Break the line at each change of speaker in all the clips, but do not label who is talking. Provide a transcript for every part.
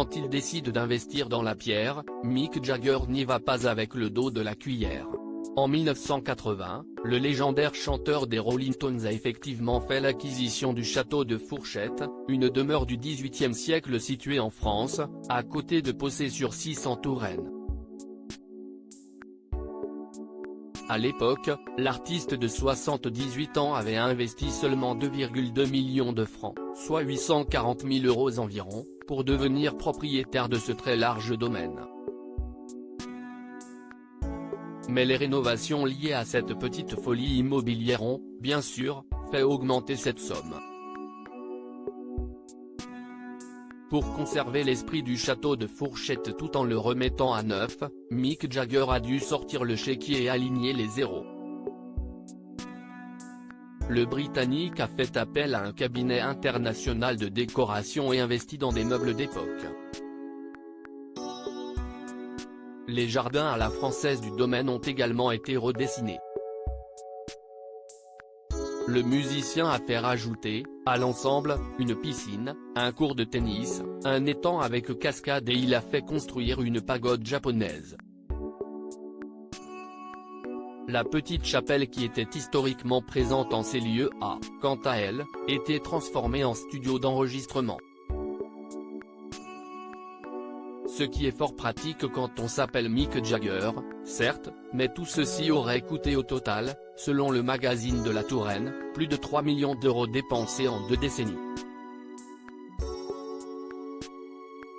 Quand il décide d'investir dans la pierre, Mick Jagger n'y va pas avec le dos de la cuillère. En 1980, le légendaire chanteur des Rolling Stones a effectivement fait l'acquisition du château de Fourchette, une demeure du XVIIIe siècle située en France, à côté de Possé-sur-Cisse en Touraine. À l'époque, l'artiste de 78 ans avait investi seulement 2,2 millions de francs, soit 840 000 € environ, pour devenir propriétaire de ce très large domaine. Mais les rénovations liées à cette petite folie immobilière ont, bien sûr, fait augmenter cette somme. Pour conserver l'esprit du château de Fourchette tout en le remettant à neuf, Mick Jagger a dû sortir le chéquier et aligner les zéros. Le Britannique a fait appel à un cabinet international de décoration et investi dans des meubles d'époque. Les jardins à la française du domaine ont également été redessinés. Le musicien a fait rajouter, à l'ensemble, une piscine, un court de tennis, un étang avec cascade et il a fait construire une pagode japonaise. La petite chapelle qui était historiquement présente en ces lieux a, quant à elle, été transformée en studio d'enregistrement. Ce qui est fort pratique quand on s'appelle Mick Jagger, certes, mais tout ceci aurait coûté au total, selon le magazine de la Touraine, plus de 3 millions d'euros dépensés en 2 décennies.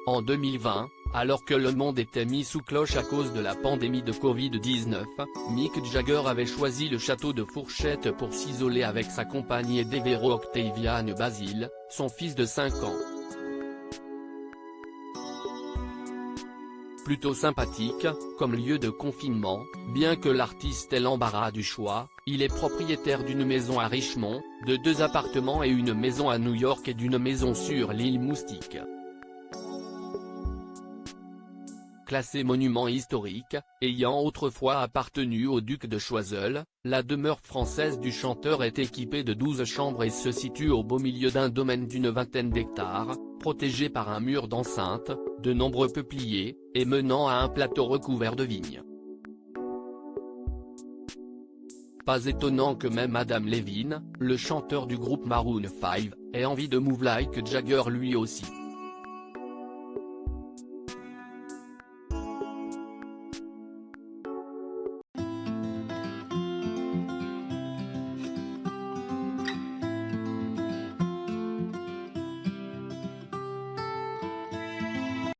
En 2020, alors que le monde était mis sous cloche à cause de la pandémie de Covid-19, Mick Jagger avait choisi le château de Fourchette pour s'isoler avec sa compagne et Devereux Octavian Basile, son fils de 5 ans. Plutôt sympathique, comme lieu de confinement, bien que l'artiste ait l'embarras du choix, il est propriétaire d'une maison à Richmond, de 2 appartements et une maison à New York et d'une maison sur l'île Moustique. Classée monument historique, ayant autrefois appartenu au duc de Choiseul, la demeure française du chanteur est équipée de 12 chambres et se situe au beau milieu d'un domaine d'une vingtaine d'hectares, protégé par un mur d'enceinte, de nombreux peupliers, et menant à un plateau recouvert de vignes. Pas étonnant que même Adam Levine, le chanteur du groupe Maroon 5, ait envie de move like Jagger lui aussi.